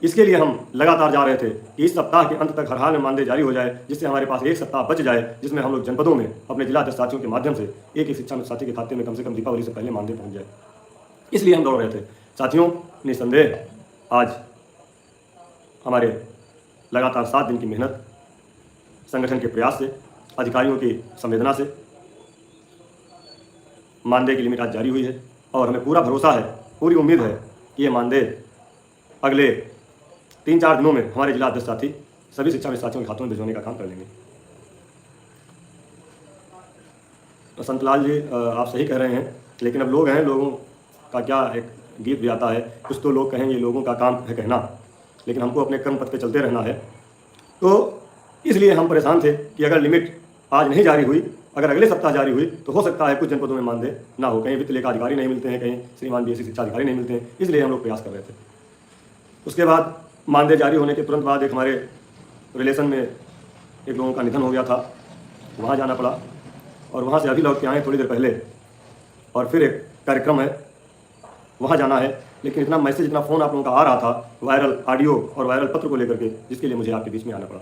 इसके लिए हम लगातार जा रहे थे कि इस सप्ताह के अंत तक हर हाल में मानदेय जारी हो जाए, जिससे हमारे पास एक सप्ताह बच जाए, जिसमें हम लोग जनपदों में अपने जिला अध्यक्ष साथियों के माध्यम से एक शिक्षा मित्र साथी के खाते में कम से कम दीपावली से पहले मानदेय पहुंच जाए। इसलिए हम दौड़ रहे थे। साथियों, निसंदेह आज हमारे लगातार 7 दिन की मेहनत, संगठन के प्रयास से, अधिकारियों की संवेदना से मानदेय की लिमिट आज जारी हुई है और हमें पूरा भरोसा है, पूरी उम्मीद है कि ये मानदेय अगले 3-4 दिनों में हमारे जिला अध्यक्ष साथी सभी शिक्षा मित्र साथियों के खातों में भिजवाने का काम कर लेंगे। संतलाल जी, आप सही कह रहे हैं, लेकिन अब लोग हैं, लोगों का क्या एक गीत भी आता है, कुछ तो लोग कहेंगे लोगों का काम है कहना, लेकिन हमको अपने कर्म पथ पे चलते रहना है। तो इसलिए हम परेशान थे कि अगर लिमिट आज नहीं जारी हुई, अगर अगले सप्ताह जारी हुई तो हो सकता है कुछ जनपदों में मानदेय ना हो, कहीं वित्त लेखा अधिकारी नहीं मिलते हैं, कहीं श्रीमान बीएससी शिक्षा अधिकारी नहीं मिलते हैं, इसलिए हम लोग प्रयास कर रहे थे। उसके बाद मानदेय जारी होने के तुरंत बाद एक हमारे रिलेशन में एक लोगों का निधन हो गया था, वहाँ जाना पड़ा और वहाँ से अभी लौट के आए थोड़ी देर पहले, और फिर एक कार्यक्रम है वहाँ जाना है, लेकिन इतना मैसेज, इतना फ़ोन आप लोगों का आ रहा था वायरल ऑडियो और वायरल पत्र को लेकर के, जिसके लिए मुझे आपके बीच में आना पड़ा।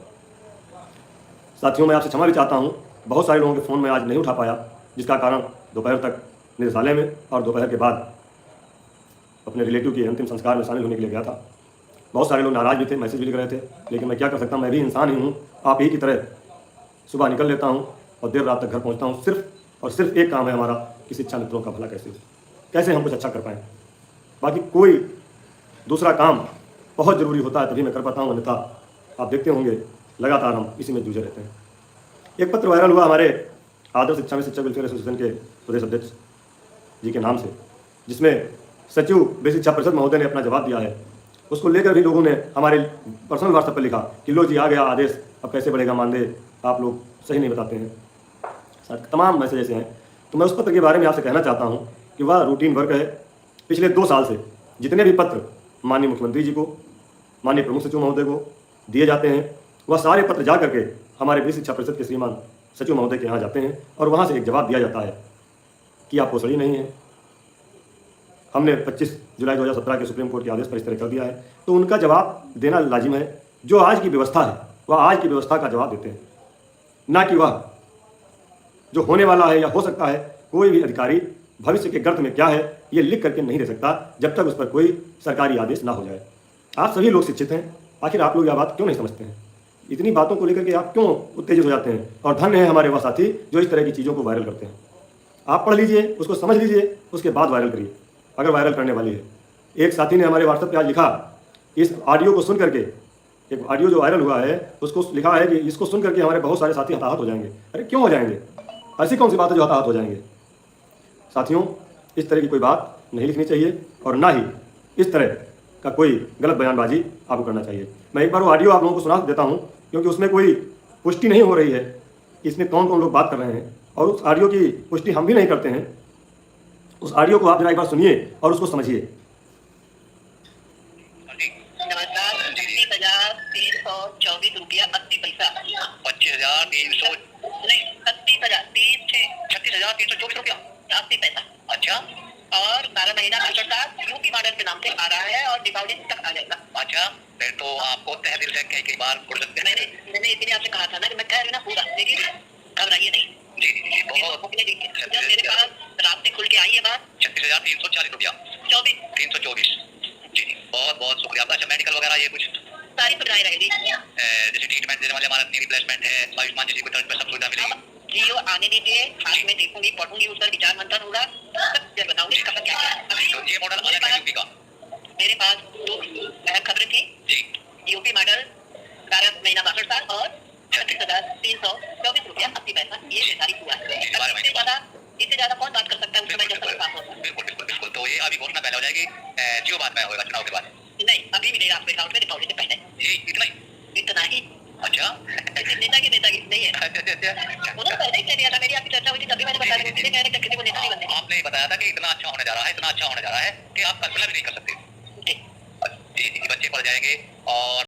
साथियों, मैं आपसे क्षमा भी चाहता हूँ, बहुत सारे लोगों के फ़ोन मैं आज नहीं उठा पाया, जिसका कारण दोपहर तक निदेशालय में और दोपहर के बाद अपने रिलेटिव के अंतिम संस्कार में शामिल होने के लिए गया था। बहुत सारे लोग नाराज़ भी थे, मैसेज भी लिख रहे थे, लेकिन मैं क्या कर सकता हूँ, मैं भी इंसान ही हूँ, आप ही की तरह सुबह निकल लेता हूँ और देर रात तक घर पहुँचता हूँ। सिर्फ और सिर्फ एक काम है हमारा कि शिक्षा मित्रों का भला कैसे हम कुछ अच्छा कर पाएँ। बाकी कोई दूसरा काम बहुत ज़रूरी होता है तभी मैं कर पाता हूँ, अन्यथा आप देखते होंगे लगातार हम इसी में जूझे रहते हैं। एक पत्र वायरल हुआ हमारे आदर्श शिक्षा में शिक्षक वेलफेयर एसोसिएशन के प्रदेश अध्यक्ष जी के नाम से, जिसमें सचिव बेसिक शिक्षा परिषद महोदय ने अपना जवाब दिया है। उसको लेकर भी लोगों ने हमारे पर्सनल व्हाट्सएप पर लिखा कि लो जी, आ गया आदेश, अब कैसे बढ़ेगा मानदेय, आप लोग सही नहीं बताते हैं। तमाम मैसेज ऐसे हैं। तो मैं उस पत्र के बारे में आपसे कहना चाहता हूँ कि वह रूटीन वर्क है। पिछले 2 साल से जितने भी पत्र माननीय मुख्यमंत्री जी को, माननीय प्रमुख सचिव महोदय को दिए जाते हैं, वह सारे पत्र जा करके हमारे बेसिक शिक्षा परिषद के श्रीमान सचिव महोदय के यहाँ जाते हैं और वहाँ से एक जवाब दिया जाता है कि आप पोषणी नहीं है। हमने 25 जुलाई 2017 के सुप्रीम कोर्ट के आदेश पर इस तरह कर दिया है, तो उनका जवाब देना लाजिम है। जो आज की व्यवस्था है वह आज की व्यवस्था का जवाब देते हैं, ना कि वह जो होने वाला है या हो सकता है। कोई भी अधिकारी भविष्य के गर्त में क्या है ये लिख करके नहीं दे सकता जब तक उस पर कोई सरकारी आदेश ना हो जाए। आप सभी लोग शिक्षित हैं, आखिर आप लोग यह बात क्यों नहीं समझते हैं? इतनी बातों को लेकर के आप क्यों उत्तेजित हो जाते हैं? और धन्य है हमारे वह साथी जो इस तरह की चीज़ों को वायरल करते हैं। आप पढ़ लीजिए, उसको समझ लीजिए, उसके बाद वायरल करिए अगर वायरल करने वाली है। एक साथी ने हमारे व्हाट्सएप पे आज लिखा, इस ऑडियो को सुन करके, एक ऑडियो जो वायरल हुआ है उसको लिखा है कि इसको सुन करके हमारे बहुत सारे साथी हताहत हो जाएंगे। अरे क्यों हो जाएंगे? ऐसी कौन सी बात है जो हताहत हो जाएंगे? साथियों, इस तरह की कोई बात नहीं लिखनी चाहिए और ना ही इस तरह का कोई गलत बयानबाजी आपको करना चाहिए। मैं एक बार वो ऑडियो आप लोगों को सुना देता हूँ, क्योंकि उसमें कोई पुष्टि नहीं हो रही है कि इसमें कौन कौन लोग बात कर रहे हैं, और उस ऑडियो की पुष्टि हम भी नहीं करते हैं। उस ऑडियो को आप जरा एक बार सुनिए और उसको समझिए। 25,324 रुपया 80 पैसा। 25,300 नहीं, 36,324 रुपया 80 पैसा। अच्छा, और 12 महीना कंट्रैक्ट यूपी मॉडल के नाम से आ रहा है और दीपावली तक आ जाएगा। अच्छा, फिर तो आपको तहे दिल से कई बार मैंने इतने आपसे कहा था ना कि मैं कह रही ना पूरा, मेरी घबराइए नहीं। जी जी जी, बहुत मेरे पास रात से खुल के आई है बात। 36,340 रुपया 324। जी जी, बहुत बहुत शुक्रिया आपका। अच्छा, मेडिकल वगैरह ये कुछ सारी सुविधाएं रहेगी, जैसे ट्रीटमेंट देने वाले हमारा रिप्लेसमेंट है, आयुष्मान जैसी कोई पर सब सुविधा मिलेगी। जियो आने दीजिए, आज मैं देखूंगी, पढ़ूंगी, उस पर विचार मंथन होगा, सब बताऊंगी इसका क्या है। तो ये मॉडल अलग है यूपी का। मेरे पास 2 अहम खबरें थी जी। यूपी मॉडल 12 महीना 62 साल और 36,324 रुपया 80 पैसा, ये सारी हुआ है। इससे ज्यादा कौन बात कर सकता है? बिल्कुल बिल्कुल बिल्कुल। तो ये अभी घोषणा पहले हो जाएगी, जियो बाद में होगा चुनाव के बाद? नहीं, अभी मिलेगा आपके अकाउंट में दीपावली से पहले। इतना ही। अच्छा, नेतागिरी नहीं है। उन्होंने पहले ही कह दिया था, मेरी आपकी चर्चा हुई थी तभी मैंने बताया था, किसी को नेता नहीं बनने। आपने बताया था कि इतना अच्छा होने जा रहा है, इतना अच्छा होने जा रहा है कि आप कल्पना भी नहीं कर सकते। जी जी, बच्चे पढ़ जाएंगे और